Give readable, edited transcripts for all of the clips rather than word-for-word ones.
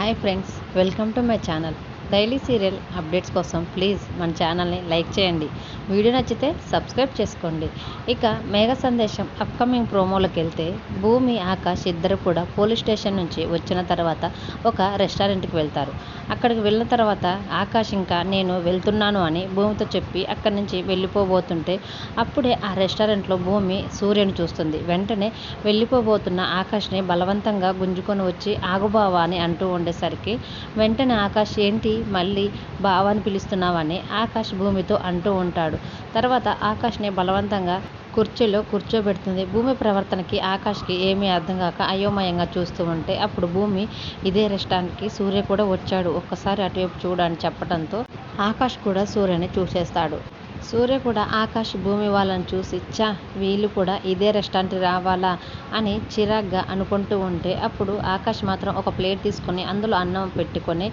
Hi friends, welcome to my channel. Daily serial updates కోసం please మన ఛానల్ని like చేయండి. వీడియో నచ్చితే సబ్స్క్రైబ్ చేసుకోండి. ఇక మేఘ సందేశం అప్కమింగ్ ప్రోమోలోకి వెళ్తే భూమి, ఆకాష్ ఇద్దరు కూడా పోలీస్ స్టేషన్ నుంచి వచ్చిన తర్వాత ఒక రెస్టారెంట్కి వెళ్తారు. అక్కడికి వెళ్ళిన తర్వాత ఆకాష్ ఇంకా నేను వెళ్తున్నాను అని భూమితో చెప్పి అక్కడి నుంచి వెళ్ళిపోబోతుంటే అప్పుడే ఆ రెస్టారెంట్లో భూమి సూర్యని చూస్తుంది. వెంటనే వెళ్ళిపోబోతున్న ఆకాష్ని బలవంతంగా గుంజుకొని వచ్చి ఆగుబావా అని అంటూ ఉండేసరికి వెంటనే ఆకాష్ ఏంటి మళ్ళీ బావాని పిలుస్తున్నావని ఆకాష్ భూమితో అంటూ ఉంటాడు. తర్వాత ఆకాష్ని బలవంతంగా కుర్చీలో కూర్చోబెడుతుంది. భూమి ప్రవర్తనకి ఆకాష్కి ఏమీ అర్థం కాక అయోమయంగా చూస్తూ ఉంటే అప్పుడు భూమి ఇదే రెస్టారెంట్కి సూర్య కూడా వచ్చాడు, ఒక్కసారి అటువైపు చూడని చెప్పడంతో ఆకాష్ కూడా సూర్యని చూసేస్తాడు. సూర్య కూడా ఆకాష్ భూమి వాళ్ళని చూసి వీళ్ళు కూడా ఇదే రెస్టారెంట్ రావాలా అని చిరాగ్గా అనుకుంటూ ఉంటే అప్పుడు ఆకాష్ మాత్రం ఒక ప్లేట్ తీసుకొని అందులో అన్నం పెట్టుకొని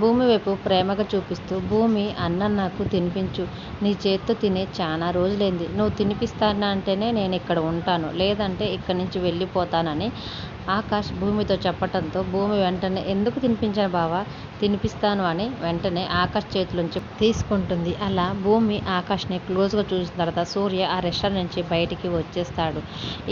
భూమి వైపు ప్రేమగా చూపిస్తూ, భూమి అన్నం నాకు తినిపించు, నీ చేత్తో తినే చాలా రోజులైంది, నువ్వు తినిపిస్తానంటేనే నేను ఇక్కడ ఉంటాను, లేదంటే ఇక్కడి నుంచి వెళ్ళిపోతానని ఆకాష్ భూమితో చెప్పడంతో భూమి వెంటనే ఎందుకు తినిపించాను బావా, తినిపిస్తాను అని వెంటనే ఆకాష్ చేతిలోంచి తీసుకుంటుంది. అలా భూమి ఆకాష్ని క్లోజ్గా చూసిన తర్వాత సూర్య ఆ రెస్టారెంట్ నుంచి బయటికి వచ్చేస్తాడు.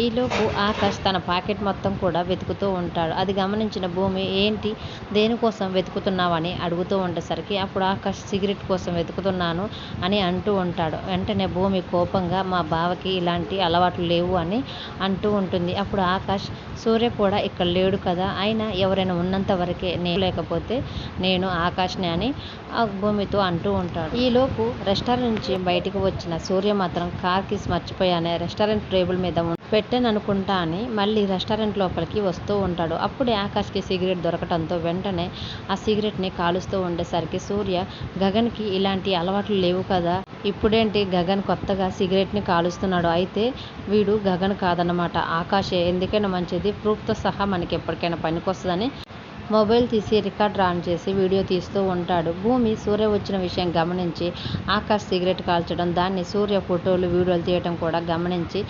ఈలోపు ఆకాష్ తన పాకెట్ మొత్తం కూడా వెతుకుతూ ఉంటాడు. అది గమనించిన భూమి ఏంటి దేనికోసం వెతుకుతున్నావని అడుగుతూ ఉండేసరికి అప్పుడు ఆకాష్ సిగరెట్ కోసం వెతుకుతున్నాను అని అంటూ ఉంటాడు. వెంటనే భూమి కోపంగా మా బావకి ఇలాంటి అలవాట్లు లేవు అని అంటూ ఉంటుంది. అప్పుడు ఆకాష్ సూర్య కూడా ఇక్కడ లేడు కదా, అయినా ఎవరైనా ఉన్నంత వరకే, నేను లేకపోతే నేను ఆకాష్ని అని ఆ భూమితో అంటూ ఉంటాడు. ఈలోపు రెస్టారెంట్ నుంచి బయటకు వచ్చిన సూర్య మాత్రం కార్ కీస్ మర్చిపోయానే రెస్టారెంట్ టేబుల్ మీద పెట్టాను అనుకుంటా అని మళ్ళీ రెస్టారెంట్ లోపలికి వస్తూ ఉంటాడు. అప్పుడే ఆకాష్కి సిగరెట్ దొరకటంతో వెంటనే ఆ సిగరెట్ని కాలుస్తూ ఉండేసరికి సూర్య గగన్కి ఇలాంటి అలవాట్లు లేవు కదా, ఇప్పుడేంటి గగన్ కొత్తగా సిగరెట్ని కాలుస్తున్నాడు, అయితే వీడు గగన్ కాదన్నమాట ఆకాశే, ఎందుకైనా మంచిది ప్రూఫ్తో సహా మనకి ఎప్పటికైనా పనికొస్తుందని మొబైల్ తీసి రికార్డ్ ఆన్ చేసి వీడియో తీస్తూ ఉంటాడు. భూమి సూర్య వచ్చిన విషయం గమనించి ఆకాష్ సిగరెట్ కాల్చడం, దాన్ని సూర్య ఫోటోలు వీడియోలు తీయడం కూడా గమనించి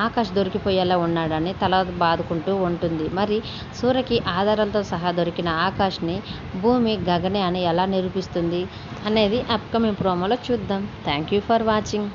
ఆకాష్ దొరికిపోయేలా ఉన్నాడని తల బాదుకుంటూ ఉంటుంది. మరి సూర్యకి ఆధారాలతో సహా దొరికిన ఆకాష్ని భూమి గగనే అని ఎలా నిరూపిస్తుంది అనేది అప్కమింగ్ ప్రోమోలో చూద్దాం. Thank you for watching.